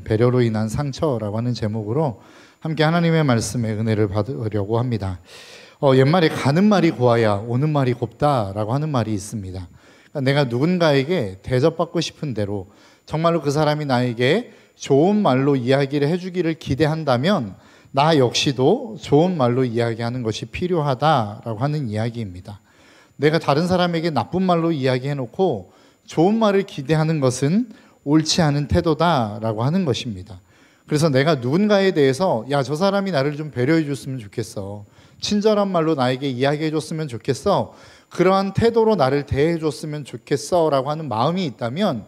배려로 인한 상처라고 하는 제목으로 함께 하나님의 말씀에 은혜를 받으려고 합니다. 옛말에 가는 말이 고와야 오는 말이 곱다라고 하는 말이 있습니다. 그러니까 내가 누군가에게 대접받고 싶은 대로 정말로 그 사람이 나에게 좋은 말로 이야기를 해주기를 기대한다면 나 역시도 좋은 말로 이야기하는 것이 필요하다라고 하는 이야기입니다. 내가 다른 사람에게 나쁜 말로 이야기해놓고 좋은 말을 기대하는 것은 옳지 않은 태도다라고 하는 것입니다. 그래서 내가 누군가에 대해서 야, 저 사람이 나를 좀 배려해 줬으면 좋겠어, 친절한 말로 나에게 이야기해 줬으면 좋겠어, 그러한 태도로 나를 대해 줬으면 좋겠어 라고 하는 마음이 있다면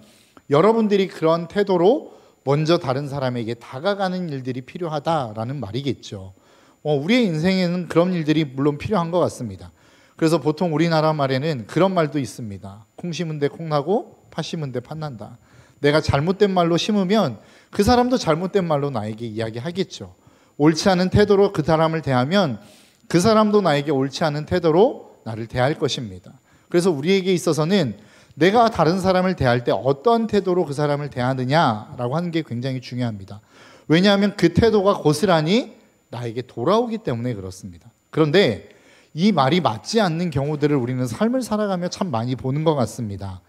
여러분들이 그런 태도로 먼저 다른 사람에게 다가가는 일들이 필요하다라는 말이겠죠. 우리의 인생에는 그런 일들이 물론 필요한 것 같습니다. 그래서 보통 우리나라 말에는 그런 말도 있습니다. 콩 심은 데 콩나고 팥 심은 데 팥난다. 내가 잘못된 말로 심으면 그 사람도 잘못된 말로 나에게 이야기하겠죠. 옳지 않은 태도로 그 사람을 대하면 그 사람도 나에게 옳지 않은 태도로 나를 대할 것입니다. 그래서 우리에게 있어서는 내가 다른 사람을 대할 때 어떠한 태도로 그 사람을 대하느냐라고 하는 게 굉장히 중요합니다. 왜냐하면 그 태도가 고스란히 나에게 돌아오기 때문에 그렇습니다. 그런데 이 말이 맞지 않는 경우들을 우리는 삶을 살아가며 참 많이 보는 것 같습니다.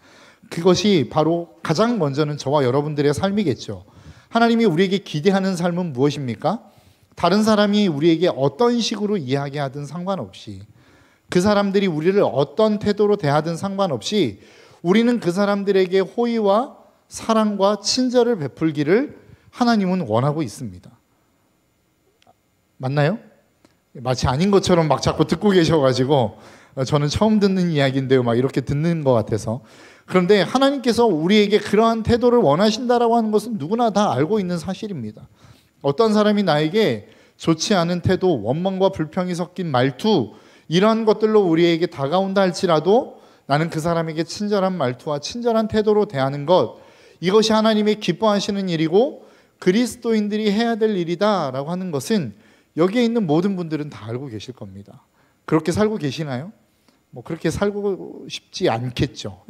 그것이 바로 가장 먼저는 저와 여러분들의 삶이겠죠. 하나님이 우리에게 기대하는 삶은 무엇입니까? 다른 사람이 우리에게 어떤 식으로 이야기하든 상관없이, 그 사람들이 우리를 어떤 태도로 대하든 상관없이 우리는 그 사람들에게 호의와 사랑과 친절을 베풀기를 하나님은 원하고 있습니다. 맞나요? 마치 아닌 것처럼 막 자꾸 듣고 계셔가지고 저는 처음 듣는 이야기인데요 막 이렇게 듣는 것 같아서. 그런데 하나님께서 우리에게 그러한 태도를 원하신다라고 하는 것은 누구나 다 알고 있는 사실입니다. 어떤 사람이 나에게 좋지 않은 태도, 원망과 불평이 섞인 말투, 이러한 것들로 우리에게 다가온다 할지라도 나는 그 사람에게 친절한 말투와 친절한 태도로 대하는 것, 이것이 하나님의 기뻐하시는 일이고 그리스도인들이 해야 될 일이다라고 하는 것은 여기에 있는 모든 분들은 다 알고 계실 겁니다. 그렇게 살고 계시나요? 그렇게 살고 싶지 않겠죠.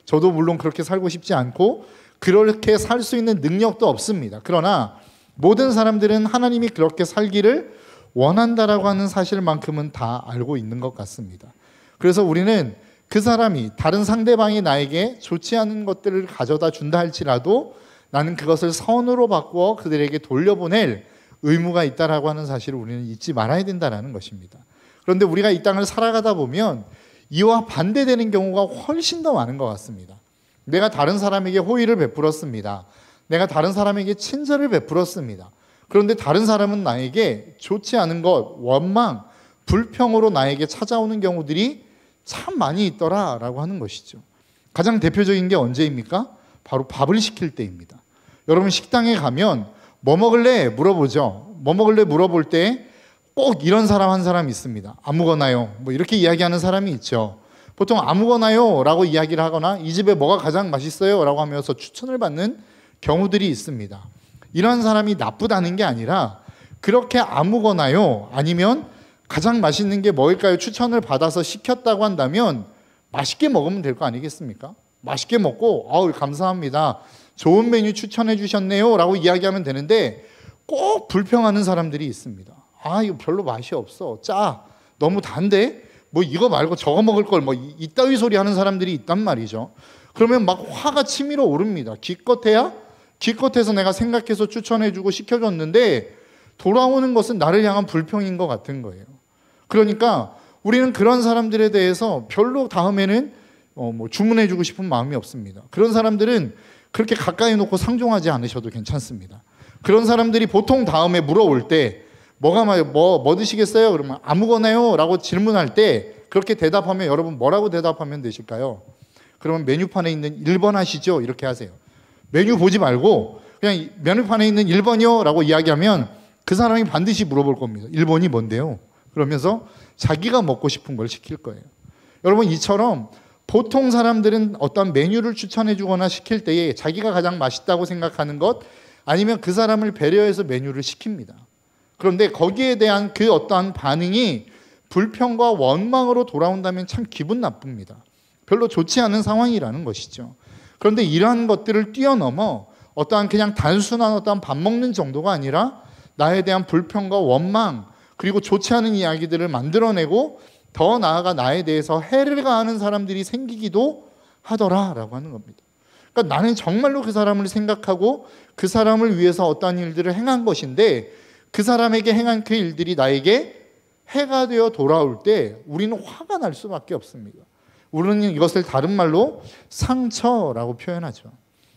저도 물론 그렇게 살고 싶지 않고 그렇게 살 수 있는 능력도 없습니다. 그러나 모든 사람들은 하나님이 그렇게 살기를 원한다라고 하는 사실만큼은 다 알고 있는 것 같습니다. 그래서 우리는 그 사람이, 다른 상대방이 나에게 좋지 않은 것들을 가져다 준다 할지라도 나는 그것을 선으로 바꾸어 그들에게 돌려보낼 의무가 있다라고 하는 사실을 우리는 잊지 말아야 된다는 것입니다. 그런데 우리가 이 땅을 살아가다 보면 이와 반대되는 경우가 훨씬 더 많은 것 같습니다. 내가 다른 사람에게 호의를 베풀었습니다. 내가 다른 사람에게 친절을 베풀었습니다. 그런데 다른 사람은 나에게 좋지 않은 것, 원망, 불평으로 나에게 찾아오는 경우들이 참 많이 있더라라고 하는 것이죠. 가장 대표적인 게 언제입니까? 바로 밥을 시킬 때입니다. 여러분, 식당에 가면 뭐 먹을래? 물어보죠. 뭐 먹을래? 물어볼 때 꼭 이런 사람 한 사람 있습니다. 아무거나요. 이렇게 이야기하는 사람이 있죠. 보통 아무거나요 라고 이야기를 하거나 이 집에 뭐가 가장 맛있어요 라고 하면서 추천을 받는 경우들이 있습니다. 이런 사람이 나쁘다는 게 아니라 그렇게 아무거나요 아니면 가장 맛있는 게 뭐일까요? 추천을 받아서 시켰다고 한다면 맛있게 먹으면 될 거 아니겠습니까? 맛있게 먹고 감사합니다, 좋은 메뉴 추천해 주셨네요 라고 이야기하면 되는데 꼭 불평하는 사람들이 있습니다. 이거 별로 맛이 없어, 짜, 너무 단데 이거 말고 저거 먹을 걸 이따위 소리 하는 사람들이 있단 말이죠. 그러면 막 화가 치밀어 오릅니다. 기껏해서 내가 생각해서 추천해주고 시켜줬는데 돌아오는 것은 나를 향한 불평인 것 같은 거예요. 그러니까 우리는 그런 사람들에 대해서 별로 다음에는 주문해주고 싶은 마음이 없습니다. 그런 사람들은 그렇게 가까이 놓고 상종하지 않으셔도 괜찮습니다. 그런 사람들이 보통 다음에 물어올 때 뭐 드시겠어요? 그러면 아무거나요 라고 질문할 때 그렇게 대답하면 여러분 뭐라고 대답하면 되실까요? 그러면 메뉴판에 있는 1번 하시죠 이렇게 하세요. 메뉴 보지 말고 그냥 메뉴판에 있는 1번이요 라고 이야기하면 그 사람이 반드시 물어볼 겁니다. 1번이 뭔데요? 그러면서 자기가 먹고 싶은 걸 시킬 거예요. 여러분, 이처럼 보통 사람들은 어떤 메뉴를 추천해 주거나 시킬 때에 자기가 가장 맛있다고 생각하는 것 아니면 그 사람을 배려해서 메뉴를 시킵니다. 그런데 거기에 대한 그 어떠한 반응이 불평과 원망으로 돌아온다면 참 기분 나쁩니다. 별로 좋지 않은 상황이라는 것이죠. 그런데 이러한 것들을 뛰어넘어 어떠한 그냥 단순한 어떠한 밥 먹는 정도가 아니라 나에 대한 불평과 원망, 그리고 좋지 않은 이야기들을 만들어내고 더 나아가 나에 대해서 해를 가하는 사람들이 생기기도 하더라라고 하는 겁니다. 그러니까 나는 정말로 그 사람을 생각하고 그 사람을 위해서 어떠한 일들을 행한 것인데 그 사람에게 행한 그 일들이 나에게 해가 되어 돌아올 때 우리는 화가 날 수밖에 없습니다. 우리는 이것을 다른 말로 상처라고 표현하죠.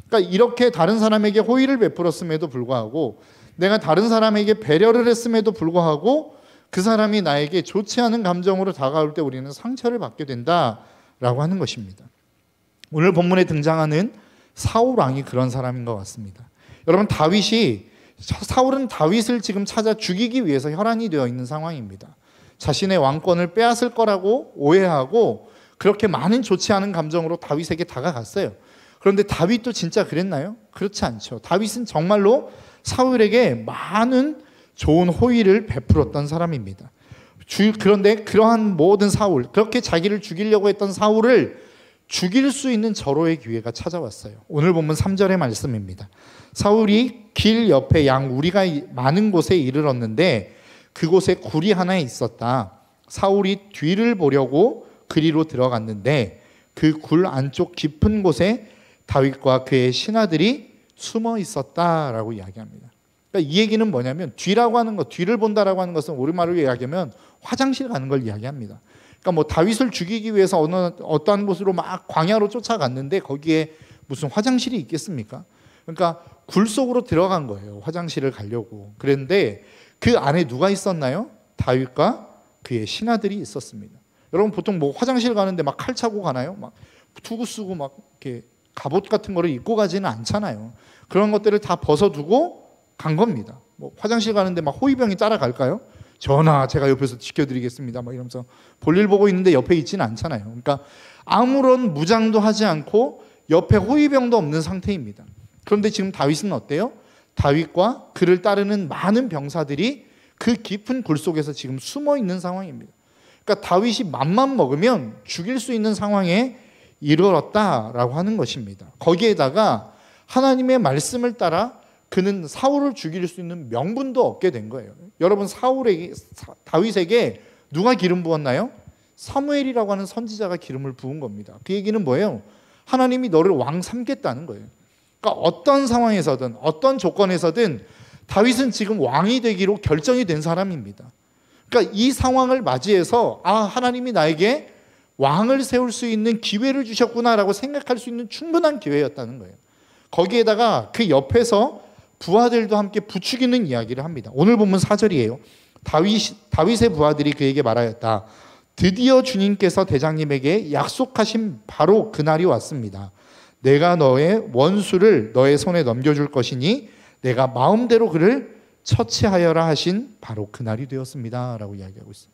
그러니까 이렇게 다른 사람에게 호의를 베풀었음에도 불구하고 내가 다른 사람에게 배려를 했음에도 불구하고 그 사람이 나에게 좋지 않은 감정으로 다가올 때 우리는 상처를 받게 된다라고 하는 것입니다. 오늘 본문에 등장하는 사울 왕이 그런 사람인 것 같습니다. 여러분, 사울은 다윗을 지금 찾아 죽이기 위해서 혈안이 되어 있는 상황입니다. 자신의 왕권을 빼앗을 거라고 오해하고 그렇게 많은 좋지 않은 감정으로 다윗에게 다가갔어요. 그런데 다윗도 진짜 그랬나요? 그렇지 않죠. 다윗은 정말로 사울에게 많은 좋은 호의를 베풀었던 사람입니다. 그런데 그러한 모든 사울, 그렇게 자기를 죽이려고 했던 사울을 죽일 수 있는 절호의 기회가 찾아왔어요. 오늘 본문 3절의 말씀입니다. 사울이 길 옆에 양 우리가 많은 곳에 이르렀는데 그곳에 굴이 하나 있었다. 사울이 뒤를 보려고 그리로 들어갔는데 그 굴 안쪽 깊은 곳에 다윗과 그의 신하들이 숨어 있었다라고 이야기합니다. 그러니까 이 얘기는 뭐냐면 뒤라고 하는 것, 뒤를 본다라고 하는 것은 우리말로 이야기하면 화장실 가는 걸 이야기합니다. 그러니까 뭐 다윗을 죽이기 위해서 어떠한 곳으로 막 광야로 쫓아갔는데 거기에 무슨 화장실이 있겠습니까? 그러니까 굴 속으로 들어간 거예요. 화장실을 가려고. 그런데 그 안에 누가 있었나요? 다윗과 그의 신하들이 있었습니다. 여러분 보통 뭐 화장실 가는데 막 칼 차고 가나요? 막 투구 쓰고 막 이렇게 갑옷 같은 거를 입고 가지는 않잖아요. 그런 것들을 다 벗어두고 간 겁니다. 뭐 화장실 가는데 막 호위병이 따라갈까요? 전하, 제가 옆에서 지켜드리겠습니다. 막 이러면서 볼일 보고 있는데 옆에 있지는 않잖아요. 그러니까 아무런 무장도 하지 않고 옆에 호위병도 없는 상태입니다. 그런데 지금 다윗은 어때요? 다윗과 그를 따르는 많은 병사들이 그 깊은 굴 속에서 지금 숨어 있는 상황입니다. 그러니까 다윗이 맘만 먹으면 죽일 수 있는 상황에 이르렀다라고 하는 것입니다. 거기에다가 하나님의 말씀을 따라 그는 사울을 죽일 수 있는 명분도 얻게 된 거예요. 여러분, 다윗에게 누가 기름 부었나요? 사무엘이라고 하는 선지자가 기름을 부은 겁니다. 그 얘기는 뭐예요? 하나님이 너를 왕 삼겠다는 거예요. 그러니까 어떤 상황에서든 어떤 조건에서든 다윗은 지금 왕이 되기로 결정이 된 사람입니다. 그러니까 이 상황을 맞이해서 하나님이 나에게 왕을 세울 수 있는 기회를 주셨구나라고 생각할 수 있는 충분한 기회였다는 거예요. 거기에다가 그 옆에서 부하들도 함께 부추기는 이야기를 합니다. 오늘 본문 4절이에요. 다윗의 부하들이 그에게 말하였다. 드디어 주님께서 대장님에게 약속하신 바로 그날이 왔습니다. 내가 너의 원수를 너의 손에 넘겨줄 것이니 내가 마음대로 그를 처치하여라 하신 바로 그날이 되었습니다. 라고 이야기하고 있어요.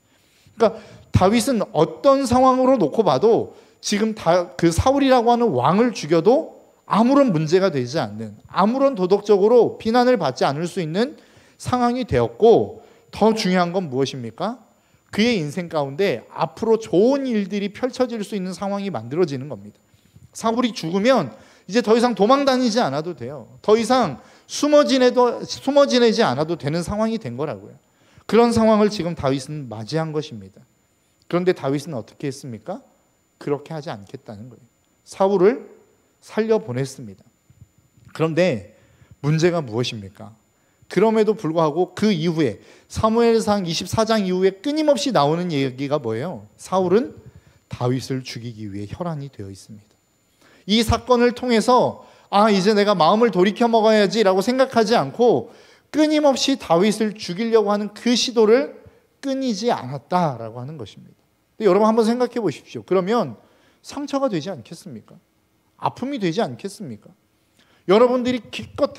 그러니까 다윗은 어떤 상황으로 놓고 봐도 지금 그 사울이라고 하는 왕을 죽여도 아무런 문제가 되지 않는, 아무런 도덕적으로 비난을 받지 않을 수 있는 상황이 되었고, 더 중요한 건 무엇입니까? 그의 인생 가운데 앞으로 좋은 일들이 펼쳐질 수 있는 상황이 만들어지는 겁니다. 사울이 죽으면 이제 더 이상 도망 다니지 않아도 돼요. 더 이상 숨어 지내지 않아도 되는 상황이 된 거라고요. 그런 상황을 지금 다윗은 맞이한 것입니다. 그런데 다윗은 어떻게 했습니까? 그렇게 하지 않겠다는 거예요. 사울을 살려보냈습니다. 그런데 문제가 무엇입니까? 그럼에도 불구하고 그 이후에 사무엘상 24장 이후에 끊임없이 나오는 얘기가 뭐예요? 사울은 다윗을 죽이기 위해 혈안이 되어 있습니다. 이 사건을 통해서 이제 내가 마음을 돌이켜 먹어야지라고 생각하지 않고 끊임없이 다윗을 죽이려고 하는 그 시도를 끊이지 않았다라고 하는 것입니다. 여러분 한번 생각해 보십시오. 그러면 상처가 되지 않겠습니까? 아픔이 되지 않겠습니까? 여러분들이 기껏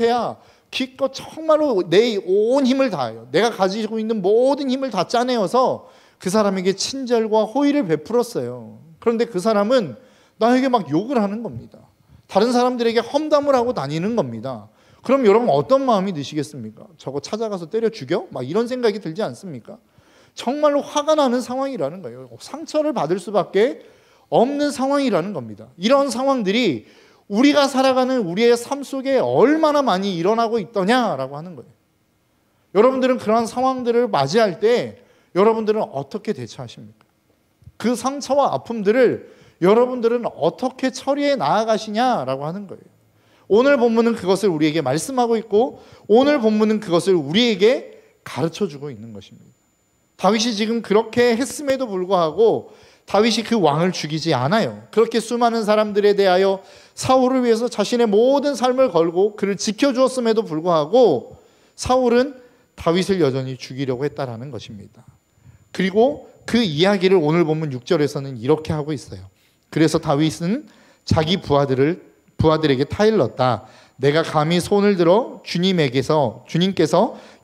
정말로 내 온 힘을 다해요. 내가 가지고 있는 모든 힘을 다 짜내어서 그 사람에게 친절과 호의를 베풀었어요. 그런데 그 사람은 나에게 막 욕을 하는 겁니다. 다른 사람들에게 험담을 하고 다니는 겁니다. 그럼 여러분 어떤 마음이 드시겠습니까? 저거 찾아가서 때려 죽여? 막 이런 생각이 들지 않습니까? 정말로 화가 나는 상황이라는 거예요. 상처를 받을 수밖에 없는 상황이라는 겁니다. 이런 상황들이 우리가 살아가는 우리의 삶 속에 얼마나 많이 일어나고 있더냐라고 하는 거예요. 여러분들은 그러한 상황들을 맞이할 때 여러분들은 어떻게 대처하십니까? 그 상처와 아픔들을 여러분들은 어떻게 처리해 나아가시냐라고 하는 거예요. 오늘 본문은 그것을 우리에게 말씀하고 있고 오늘 본문은 그것을 우리에게 가르쳐주고 있는 것입니다. 다윗이 지금 그렇게 했음에도 불구하고 다윗이 그 왕을 죽이지 않아요. 그렇게 수많은 사람들에 대하여 사울을 위해서 자신의 모든 삶을 걸고 그를 지켜주었음에도 불구하고 사울은 다윗을 여전히 죽이려고 했다라는 것입니다. 그리고 그 이야기를 오늘 본문 6절에서는 이렇게 하고 있어요. 그래서 다윗은 자기 부하들에게 타일렀다. 내가 감히 손을 들어 주님께서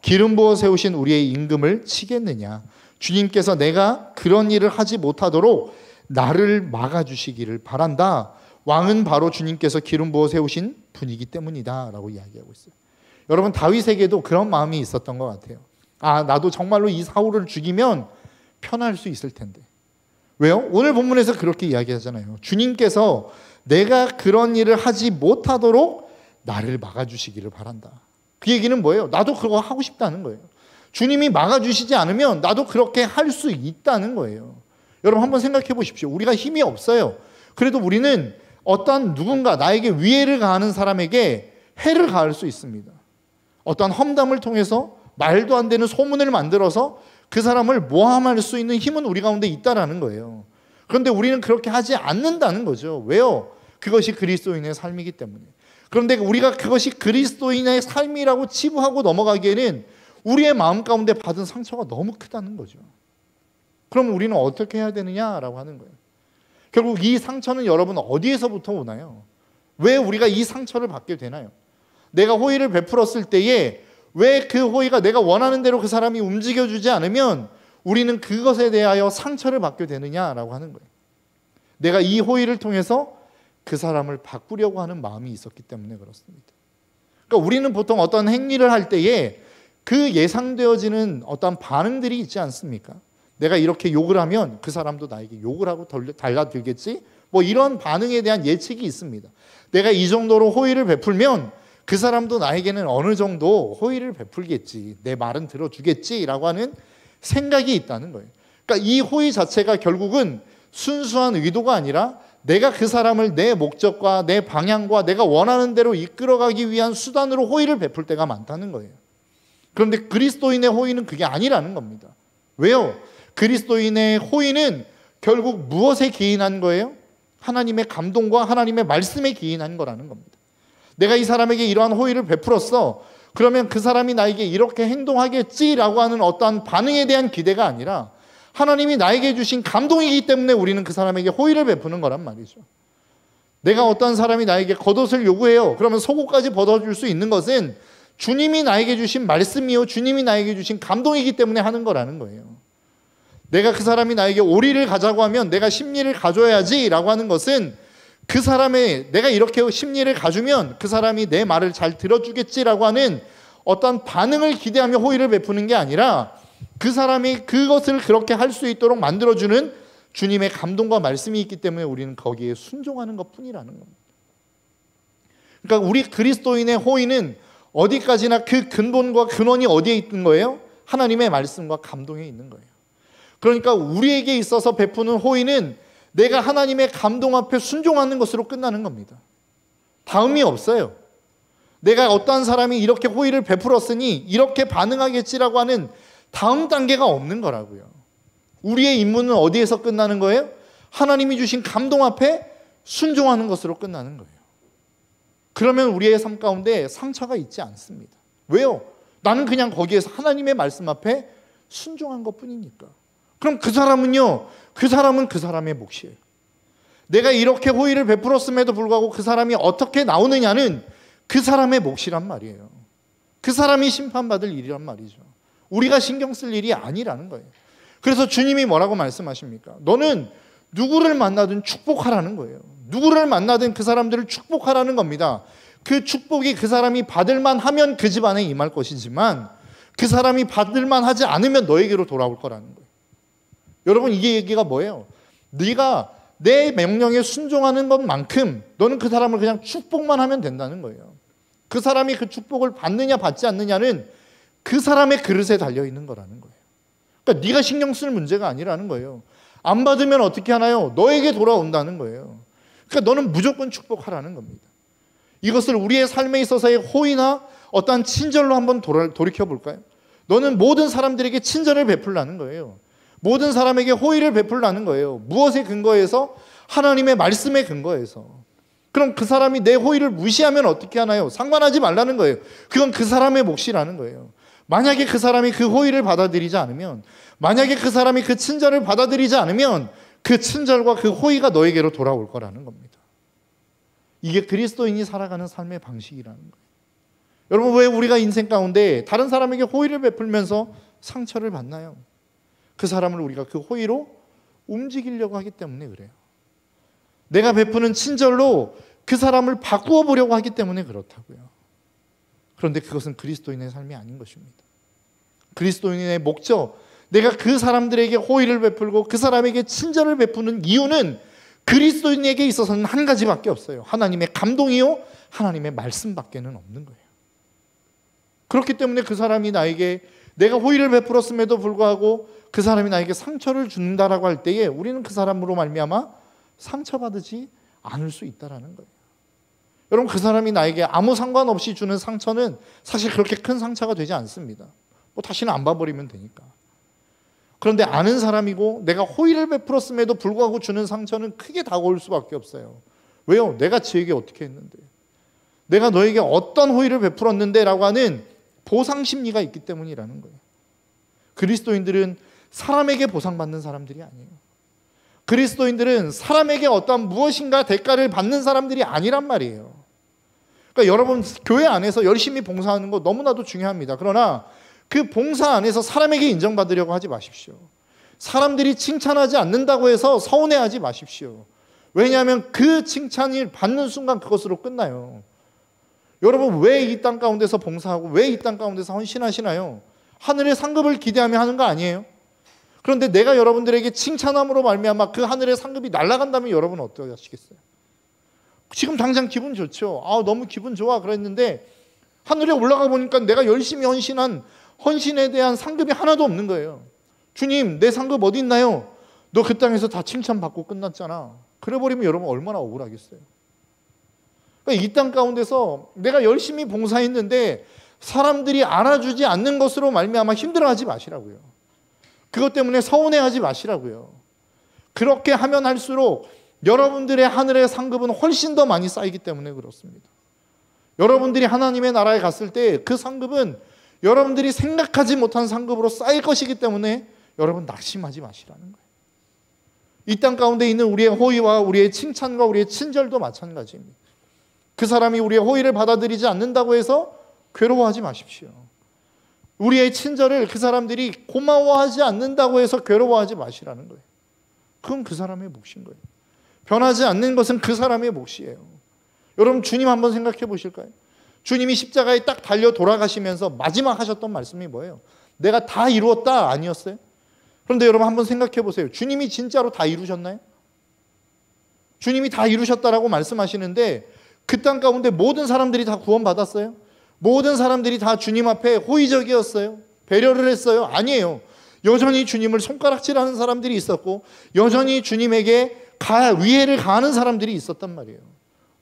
기름 부어 세우신 우리의 임금을 치겠느냐. 주님께서 내가 그런 일을 하지 못하도록 나를 막아주시기를 바란다. 왕은 바로 주님께서 기름 부어 세우신 분이기 때문이다 라고 이야기하고 있어요. 여러분, 다윗에게도 그런 마음이 있었던 것 같아요. 나도 정말로 이 사울을 죽이면 편할 수 있을 텐데. 왜요? 오늘 본문에서 그렇게 이야기하잖아요. 주님께서 내가 그런 일을 하지 못하도록 나를 막아주시기를 바란다. 그 얘기는 뭐예요? 나도 그거 하고 싶다는 거예요. 주님이 막아주시지 않으면 나도 그렇게 할 수 있다는 거예요. 여러분 한번 생각해 보십시오. 우리가 힘이 없어요. 그래도 우리는 어떤 누군가 나에게 위해를 가하는 사람에게 해를 가할 수 있습니다. 어떤 험담을 통해서 말도 안 되는 소문을 만들어서 그 사람을 모함할 수 있는 힘은 우리 가운데 있다라는 거예요. 그런데 우리는 그렇게 하지 않는다는 거죠. 왜요? 그것이 그리스도인의 삶이기 때문에. 그런데 우리가 그것이 그리스도인의 삶이라고 치부하고 넘어가기에는 우리의 마음 가운데 받은 상처가 너무 크다는 거죠. 그럼 우리는 어떻게 해야 되느냐라고 하는 거예요. 결국 이 상처는 여러분 어디에서부터 오나요? 왜 우리가 이 상처를 받게 되나요? 내가 호의를 베풀었을 때에 왜 그 호의가 내가 원하는 대로 그 사람이 움직여주지 않으면 우리는 그것에 대하여 상처를 받게 되느냐라고 하는 거예요. 내가 이 호의를 통해서 그 사람을 바꾸려고 하는 마음이 있었기 때문에 그렇습니다. 그러니까 우리는 보통 어떤 행위를 할 때에 그 예상되어지는 어떤 반응들이 있지 않습니까? 내가 이렇게 욕을 하면 그 사람도 나에게 욕을 하고 달라들겠지? 뭐 이런 반응에 대한 예측이 있습니다. 내가 이 정도로 호의를 베풀면 그 사람도 나에게는 어느 정도 호의를 베풀겠지, 내 말은 들어주겠지라고 하는 생각이 있다는 거예요. 그러니까 이 호의 자체가 결국은 순수한 의도가 아니라 내가 그 사람을 내 목적과 내 방향과 내가 원하는 대로 이끌어가기 위한 수단으로 호의를 베풀 때가 많다는 거예요. 그런데 그리스도인의 호의는 그게 아니라는 겁니다. 왜요? 그리스도인의 호의는 결국 무엇에 기인한 거예요? 하나님의 감동과 하나님의 말씀에 기인한 거라는 겁니다. 내가 이 사람에게 이러한 호의를 베풀었어. 그러면 그 사람이 나에게 이렇게 행동하겠지라고 하는 어떠한 반응에 대한 기대가 아니라 하나님이 나에게 주신 감동이기 때문에 우리는 그 사람에게 호의를 베푸는 거란 말이죠. 내가 어떤 사람이 나에게 겉옷을 요구해요. 그러면 속옷까지 벗어줄 수 있는 것은 주님이 나에게 주신 말씀이요, 주님이 나에게 주신 감동이기 때문에 하는 거라는 거예요. 내가 그 사람이 나에게 오리를 가자고 하면 내가 십리를 가져야지라고 하는 것은 그 사람의 내가 이렇게 십리를 가주면 그 사람이 내 말을 잘 들어주겠지라고 하는 어떤 반응을 기대하며 호의를 베푸는 게 아니라 그 사람이 그것을 그렇게 할 수 있도록 만들어주는 주님의 감동과 말씀이 있기 때문에 우리는 거기에 순종하는 것뿐이라는 겁니다. 그러니까 우리 그리스도인의 호의는 어디까지나 그 근본과 근원이 어디에 있는 거예요? 하나님의 말씀과 감동에 있는 거예요. 그러니까 우리에게 있어서 베푸는 호의는 내가 하나님의 감동 앞에 순종하는 것으로 끝나는 겁니다. 다음이 없어요. 내가 어떠한 사람이 이렇게 호의를 베풀었으니 이렇게 반응하겠지라고 하는 다음 단계가 없는 거라고요. 우리의 임무는 어디에서 끝나는 거예요? 하나님이 주신 감동 앞에 순종하는 것으로 끝나는 거예요. 그러면 우리의 삶 가운데 상처가 있지 않습니다. 왜요? 나는 그냥 거기에서 하나님의 말씀 앞에 순종한 것뿐이니까. 그럼 그 사람은요, 그 사람은 그 사람의 몫이에요. 내가 이렇게 호의를 베풀었음에도 불구하고 그 사람이 어떻게 나오느냐는 그 사람의 몫이란 말이에요. 그 사람이 심판받을 일이란 말이죠. 우리가 신경 쓸 일이 아니라는 거예요. 그래서 주님이 뭐라고 말씀하십니까? 너는 누구를 만나든 축복하라는 거예요. 누구를 만나든 그 사람들을 축복하라는 겁니다. 그 축복이 그 사람이 받을만 하면 그 집안에 임할 것이지만 그 사람이 받을만 하지 않으면 너에게로 돌아올 거라는 거예요. 여러분, 이게 얘기가 뭐예요? 네가 내 명령에 순종하는 것만큼 너는 그 사람을 그냥 축복만 하면 된다는 거예요. 그 사람이 그 축복을 받느냐 받지 않느냐는 그 사람의 그릇에 달려있는 거라는 거예요. 그러니까 네가 신경 쓸 문제가 아니라는 거예요. 안 받으면 어떻게 하나요? 너에게 돌아온다는 거예요. 그러니까 너는 무조건 축복하라는 겁니다. 이것을 우리의 삶에 있어서의 호의나 어떠한 친절로 한번 돌이켜 볼까요? 너는 모든 사람들에게 친절을 베풀라는 거예요. 모든 사람에게 호의를 베풀라는 거예요. 무엇에 근거해서? 하나님의 말씀에 근거해서. 그럼 그 사람이 내 호의를 무시하면 어떻게 하나요? 상관하지 말라는 거예요. 그건 그 사람의 몫이라는 거예요. 만약에 그 사람이 그 호의를 받아들이지 않으면, 만약에 그 사람이 그 친절을 받아들이지 않으면 그 친절과 그 호의가 너에게로 돌아올 거라는 겁니다. 이게 그리스도인이 살아가는 삶의 방식이라는 거예요. 여러분, 왜 우리가 인생 가운데 다른 사람에게 호의를 베풀면서 상처를 받나요? 그 사람을 우리가 그 호의로 움직이려고 하기 때문에 그래요. 내가 베푸는 친절로 그 사람을 바꾸어 보려고 하기 때문에 그렇다고요. 그런데 그것은 그리스도인의 삶이 아닌 것입니다. 그리스도인의 목적, 내가 그 사람들에게 호의를 베풀고 그 사람에게 친절을 베푸는 이유는 그리스도인에게 있어서는 한 가지밖에 없어요. 하나님의 감동이요, 하나님의 말씀밖에는 없는 거예요. 그렇기 때문에 그 사람이 나에게, 내가 호의를 베풀었음에도 불구하고 그 사람이 나에게 상처를 준다라고 할 때에 우리는 그 사람으로 말미암아 상처받지 않을 수 있다라는 거예요. 여러분, 그 사람이 나에게 아무 상관없이 주는 상처는 사실 그렇게 큰 상처가 되지 않습니다. 뭐 다시는 안 봐버리면 되니까. 그런데 아는 사람이고 내가 호의를 베풀었음에도 불구하고 주는 상처는 크게 다가올 수밖에 없어요. 왜요? 내가 지에게 어떻게 했는데, 내가 너에게 어떤 호의를 베풀었는데 라고 하는 보상심리가 있기 때문이라는 거예요. 그리스도인들은 사람에게 보상받는 사람들이 아니에요. 그리스도인들은 사람에게 어떤 무엇인가 대가를 받는 사람들이 아니란 말이에요. 그러니까 여러분, 교회 안에서 열심히 봉사하는 거 너무나도 중요합니다. 그러나 그 봉사 안에서 사람에게 인정받으려고 하지 마십시오. 사람들이 칭찬하지 않는다고 해서 서운해하지 마십시오. 왜냐하면 그 칭찬을 받는 순간 그것으로 끝나요. 여러분, 왜 이 땅 가운데서 봉사하고 왜 이 땅 가운데서 헌신하시나요? 하늘의 상급을 기대하며 하는 거 아니에요? 그런데 내가 여러분들에게 칭찬함으로 말미암아 그 하늘의 상급이 날아간다면 여러분은 어떻게 하시겠어요? 지금 당장 기분 좋죠. 너무 기분 좋아 그랬는데 하늘에 올라가 보니까 내가 열심히 헌신한 헌신에 대한 상급이 하나도 없는 거예요. 주님, 내 상급 어디 있나요? 너 그 땅에서 다 칭찬받고 끝났잖아. 그래버리면 여러분 얼마나 억울하겠어요. 그러니까 이 땅 가운데서 내가 열심히 봉사했는데 사람들이 알아주지 않는 것으로 말미암아 힘들어하지 마시라고요. 그것 때문에 서운해하지 마시라고요. 그렇게 하면 할수록 여러분들의 하늘의 상급은 훨씬 더 많이 쌓이기 때문에 그렇습니다. 여러분들이 하나님의 나라에 갔을 때 그 상급은 여러분들이 생각하지 못한 상급으로 쌓일 것이기 때문에 여러분 낙심하지 마시라는 거예요. 이 땅 가운데 있는 우리의 호의와 우리의 칭찬과 우리의 친절도 마찬가지입니다. 그 사람이 우리의 호의를 받아들이지 않는다고 해서 괴로워하지 마십시오. 우리의 친절을 그 사람들이 고마워하지 않는다고 해서 괴로워하지 마시라는 거예요. 그건 그 사람의 몫인 거예요. 변하지 않는 것은 그 사람의 몫이에요. 여러분, 주님 한번 생각해 보실까요? 주님이 십자가에 딱 달려 돌아가시면서 마지막 하셨던 말씀이 뭐예요? 내가 다 이루었다 아니었어요? 그런데 여러분 한번 생각해 보세요. 주님이 진짜로 다 이루셨나요? 주님이 다 이루셨다라고 말씀하시는데 그 땅 가운데 모든 사람들이 다 구원받았어요? 모든 사람들이 다 주님 앞에 호의적이었어요? 배려를 했어요? 아니에요. 여전히 주님을 손가락질하는 사람들이 있었고 여전히 주님에게 위해를 가하는 사람들이 있었단 말이에요.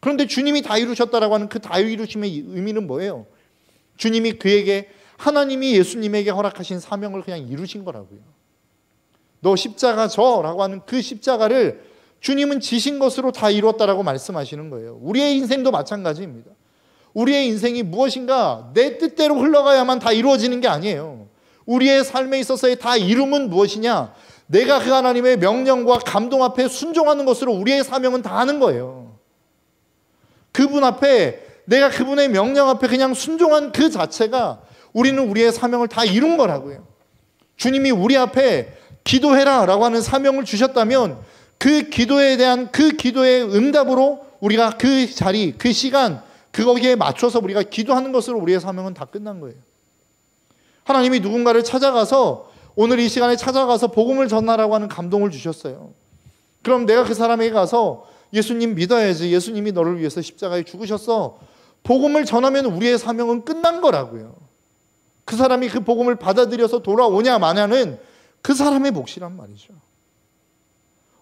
그런데 주님이 다 이루셨다라고 하는 그 다 이루심의 의미는 뭐예요? 주님이 그에게, 하나님이 예수님에게 허락하신 사명을 그냥 이루신 거라고요. 너 십자가 져라고 하는 그 십자가를 주님은 지신 것으로 다 이루었다라고 말씀하시는 거예요. 우리의 인생도 마찬가지입니다. 우리의 인생이 무엇인가 내 뜻대로 흘러가야만 다 이루어지는 게 아니에요. 우리의 삶에 있어서의 다 이룸은 무엇이냐? 내가 그 하나님의 명령과 감동 앞에 순종하는 것으로 우리의 사명은 다 하는 거예요. 그분 앞에, 내가 그분의 명령 앞에 그냥 순종한 그 자체가 우리는 우리의 사명을 다 이룬 거라고요. 주님이 우리 앞에 기도해라 라고 하는 사명을 주셨다면 그 기도에 대한 그 기도의 응답으로 우리가 그 자리, 그 시간, 거기에 맞춰서 우리가 기도하는 것으로 우리의 사명은 다 끝난 거예요. 하나님이 누군가를 찾아가서 오늘 이 시간에 찾아가서 복음을 전하라고 하는 감동을 주셨어요. 그럼 내가 그 사람에게 가서 예수님 믿어야지, 예수님이 너를 위해서 십자가에 죽으셨어, 복음을 전하면 우리의 사명은 끝난 거라고요. 그 사람이 그 복음을 받아들여서 돌아오냐 마냐는 그 사람의 몫이란 말이죠.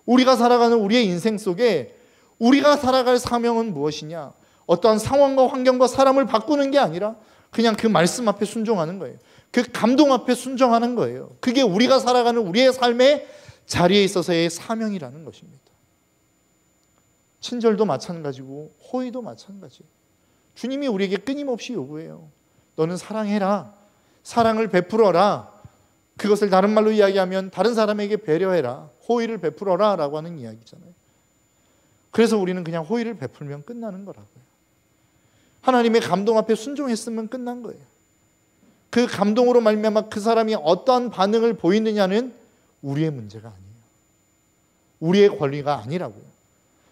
우리가 살아가는 우리의 인생 속에 우리가 살아갈 사명은 무엇이냐? 어떠한 상황과 환경과 사람을 바꾸는 게 아니라 그냥 그 말씀 앞에 순종하는 거예요. 그 감동 앞에 순종하는 거예요. 그게 우리가 살아가는 우리의 삶의 자리에 있어서의 사명이라는 것입니다. 친절도 마찬가지고 호의도 마찬가지예요. 주님이 우리에게 끊임없이 요구해요. 너는 사랑해라. 사랑을 베풀어라. 그것을 다른 말로 이야기하면 다른 사람에게 배려해라. 호의를 베풀어라 라고 하는 이야기잖아요. 그래서 우리는 그냥 호의를 베풀면 끝나는 거라고요. 하나님의 감동 앞에 순종했으면 끝난 거예요. 그 감동으로 말미암아 그 사람이 어떠한 반응을 보이느냐는 우리의 문제가 아니에요. 우리의 권리가 아니라고요.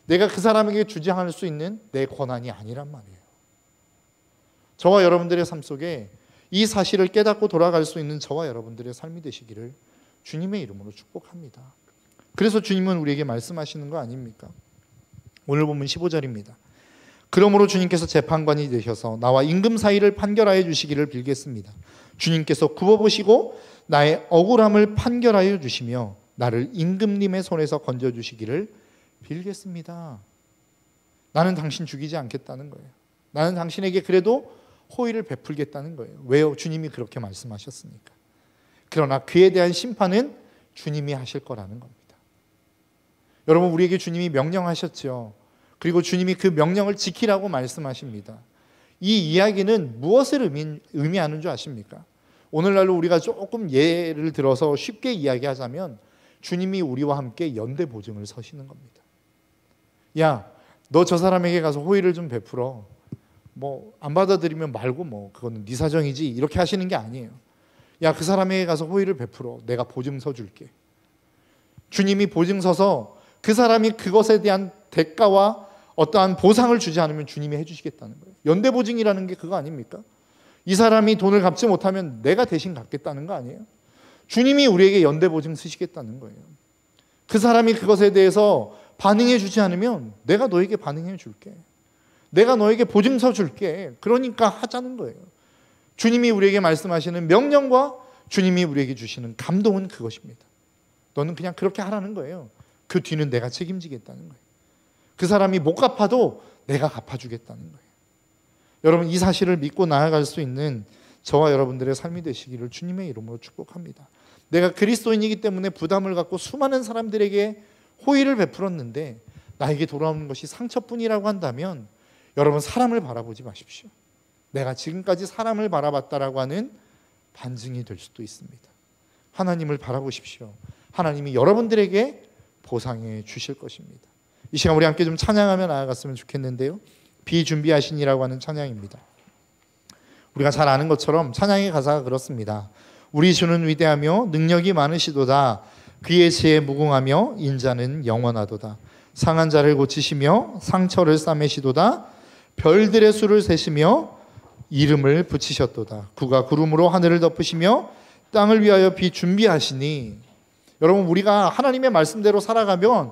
내가 그 사람에게 주장할 수 있는 내 권한이 아니란 말이에요. 저와 여러분들의 삶 속에 이 사실을 깨닫고 돌아갈 수 있는 저와 여러분들의 삶이 되시기를 주님의 이름으로 축복합니다. 그래서 주님은 우리에게 말씀하시는 거 아닙니까? 오늘 본문 15절입니다. 그러므로 주님께서 재판관이 되셔서 나와 임금 사이를 판결하여 주시기를 빌겠습니다. 주님께서 굽어보시고 나의 억울함을 판결하여 주시며 나를 임금님의 손에서 건져주시기를 빌겠습니다. 나는 당신 죽이지 않겠다는 거예요. 나는 당신에게 그래도 호의를 베풀겠다는 거예요. 왜요? 주님이 그렇게 말씀하셨으니까. 그러나 그에 대한 심판은 주님이 하실 거라는 겁니다. 여러분, 우리에게 주님이 명령하셨죠. 그리고 주님이 그 명령을 지키라고 말씀하십니다. 이 이야기는 무엇을 의미하는 줄 아십니까? 오늘날로 우리가 조금 예를 들어서 쉽게 이야기하자면 주님이 우리와 함께 연대 보증을 서시는 겁니다. 야, 너 저 사람에게 가서 호의를 좀 베풀어. 뭐 안 받아들이면 말고 뭐 그거는 네 사정이지, 이렇게 하시는 게 아니에요. 야, 그 사람에게 가서 호의를 베풀어. 내가 보증서 줄게. 주님이 보증서서 그 사람이 그것에 대한 대가와 어떠한 보상을 주지 않으면 주님이 해주시겠다는 거예요. 연대보증이라는 게 그거 아닙니까? 이 사람이 돈을 갚지 못하면 내가 대신 갚겠다는 거 아니에요? 주님이 우리에게 연대보증 쓰시겠다는 거예요. 그 사람이 그것에 대해서 반응해 주지 않으면 내가 너에게 반응해 줄게. 내가 너에게 보증서 줄게. 그러니까 하자는 거예요. 주님이 우리에게 말씀하시는 명령과 주님이 우리에게 주시는 감동은 그것입니다. 너는 그냥 그렇게 하라는 거예요. 그 뒤는 내가 책임지겠다는 거예요. 그 사람이 못 갚아도 내가 갚아주겠다는 거예요. 여러분, 이 사실을 믿고 나아갈 수 있는 저와 여러분들의 삶이 되시기를 주님의 이름으로 축복합니다. 내가 그리스도인이기 때문에 부담을 갖고 수많은 사람들에게 호의를 베풀었는데 나에게 돌아오는 것이 상처뿐이라고 한다면 여러분, 사람을 바라보지 마십시오. 내가 지금까지 사람을 바라봤다라고 하는 반증이 될 수도 있습니다. 하나님을 바라보십시오. 하나님이 여러분들에게 보상해 주실 것입니다. 이 시간 우리 함께 좀 찬양하며 나아갔으면 좋겠는데요. 비준비하시니라고 하는 찬양입니다. 우리가 잘 아는 것처럼 찬양의 가사가 그렇습니다. 우리 주는 위대하며 능력이 많으시도다. 그의 지혜 무궁하며 인자는 영원하도다. 상한 자를 고치시며 상처를 싸매시도다. 별들의 수를 세시며 이름을 붙이셨도다. 그가 구름으로 하늘을 덮으시며 땅을 위하여 비 준비하시니. 여러분, 우리가 하나님의 말씀대로 살아가면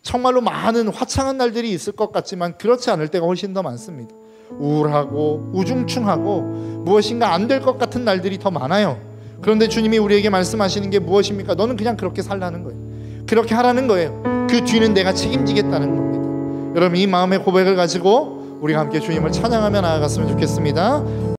정말로 많은 화창한 날들이 있을 것 같지만 그렇지 않을 때가 훨씬 더 많습니다. 우울하고 우중충하고 무엇인가 안 될 것 같은 날들이 더 많아요. 그런데 주님이 우리에게 말씀하시는 게 무엇입니까? 너는 그냥 그렇게 살라는 거예요. 그렇게 하라는 거예요. 그 뒤는 내가 책임지겠다는 겁니다. 여러분, 이 마음의 고백을 가지고 우리가 함께 주님을 찬양하며 나아갔으면 좋겠습니다.